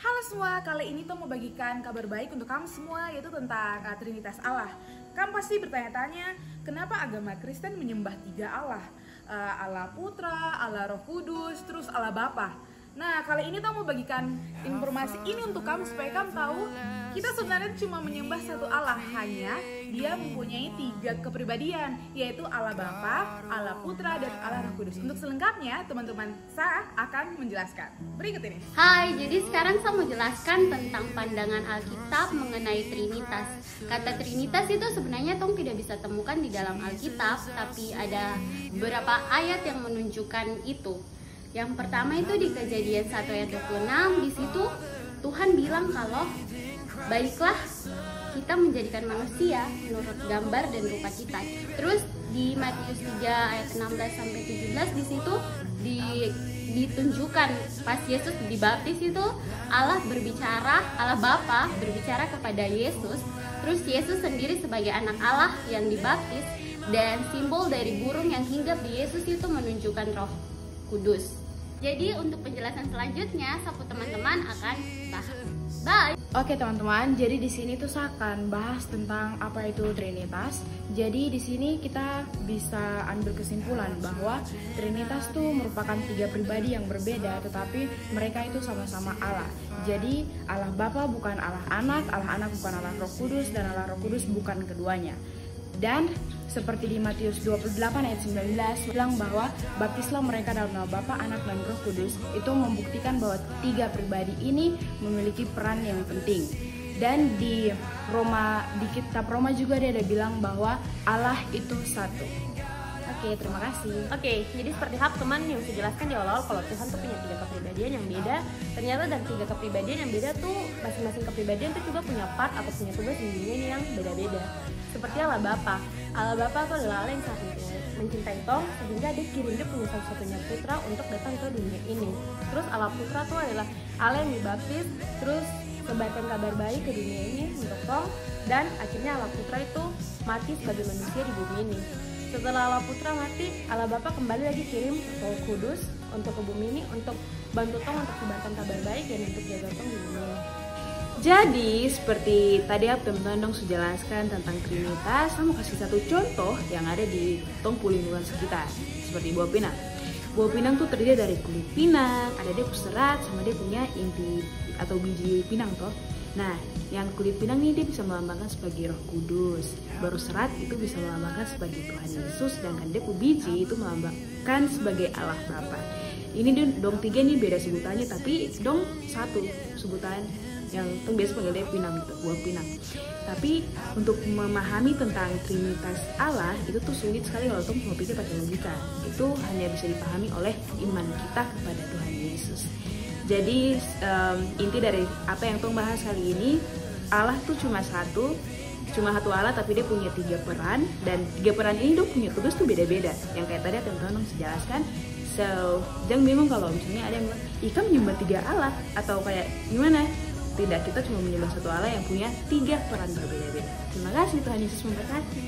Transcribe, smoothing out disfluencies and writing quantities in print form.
Halo semua, kali ini Tom mau bagikan kabar baik untuk kamu semua, yaitu tentang Trinitas Allah. Kamu pasti bertanya-tanya, kenapa agama Kristen menyembah 3 Allah? Allah Putra, Allah Roh Kudus, terus Allah Bapa. Nah, kali ini Tom mau bagikan informasi ini untuk kamu supaya kamu tahu kita sebenarnya cuma menyembah satu Allah, hanya Dia mempunyai 3 kepribadian, yaitu Allah Bapa, Allah Putra, dan Allah Roh Kudus. Untuk selengkapnya, teman-teman saya akan menjelaskan. Berikut ini. Hai, jadi sekarang saya mau jelaskan tentang pandangan Alkitab mengenai Trinitas. Kata Trinitas itu sebenarnya Tom tidak bisa temukan di dalam Alkitab, tapi ada beberapa ayat yang menunjukkan itu. Yang pertama itu di Kejadian 1 ayat 26, di situ Tuhan bilang kalau baiklah kita menjadikan manusia menurut gambar dan rupa kita. Terus di Matius 3 ayat 16 sampai 17 di situ ditunjukkan pas Yesus dibaptis itu Allah Bapa berbicara kepada Yesus. Terus Yesus sendiri sebagai anak Allah yang dibaptis, dan simbol dari burung yang hinggap di Yesus itu menunjukkan Roh Kudus. Jadi untuk penjelasan selanjutnya, sapu teman-teman akan bahas. Bye. Oke teman-teman, jadi di sini tuh saya akan bahas tentang apa itu Trinitas. Jadi di sini kita bisa ambil kesimpulan bahwa Trinitas tuh merupakan 3 pribadi yang berbeda, tetapi mereka itu sama-sama Allah. Jadi Allah Bapa bukan Allah Anak bukan Allah Roh Kudus, dan Allah Roh Kudus bukan keduanya. Dan seperti di Matius 28 ayat 19 bilang bahwa baptislah mereka dalam nama Bapa, Anak, dan Roh Kudus. Itu membuktikan bahwa 3 pribadi ini memiliki peran yang penting. Dan di kitab Roma juga dia ada bilang bahwa Allah itu satu. Oke, terima kasih. Oke, jadi seperti hak teman yang saya jelaskan di awal kalau Tuhan tuh punya 3 kepribadian yang beda. Ternyata dari 3 kepribadian yang beda tuh masing-masing kepribadian tuh juga punya part atau punya tugas di dunia ini yang beda-beda. Seperti Allah Bapa. Allah Bapa itu adalah Allah yang sangat mencintai Tom sehingga dia kirim dia punya satu-satunya putra untuk datang ke dunia ini. Terus Allah Putra itu adalah Allah yang dibaptis terus sebarkan kabar baik ke dunia ini untuk Tom, dan akhirnya Allah Putra itu mati sebagai manusia di bumi ini. Setelah Allah Putra mati, Allah Bapa kembali lagi kirim Roh Kudus untuk ke bumi ini untuk bantu Tom untuk sebarkan kabar baik dan untuk jaga Tom di bumi ini. Jadi seperti tadi teman-teman sudah jelaskan tentang Trinitas, saya mau kasih satu contoh yang ada di lingkungan sekitar, seperti buah pinang. Buah pinang tuh terdiri dari kulit pinang, ada dia serat, sama dia punya inti atau biji pinang toh. Nah, yang kulit pinang ini dia bisa melambangkan sebagai Roh Kudus, baru serat itu bisa melambangkan sebagai Tuhan Yesus, sedangkan dia biji itu melambangkan sebagai Allah Bapa. Ini dong 3 nih beda sebutannya, tapi dong satu sebutan yang biasa panggil dia pinang, buah pinang. Tapi untuk memahami tentang Trinitas Allah itu tuh sulit sekali kalau mau pikir pakai logika. Itu hanya bisa dipahami oleh iman kita kepada Tuhan Yesus. Jadi inti dari apa yang Tong bahas kali ini, Allah tuh cuma satu Allah, tapi dia punya 3 peran, dan 3 peran ini tuh punya tugas tuh beda-beda. Yang kayak tadi teman-teman jelaskan. So jangan bingung kalau misalnya ada yang bilang, "Ika menyembah 3 Allah," atau kayak gimana? Tidak, kita cuma menyembah satu Allah yang punya 3 peran berbeda-beda. Terima kasih, Tuhan Yesus memberkati.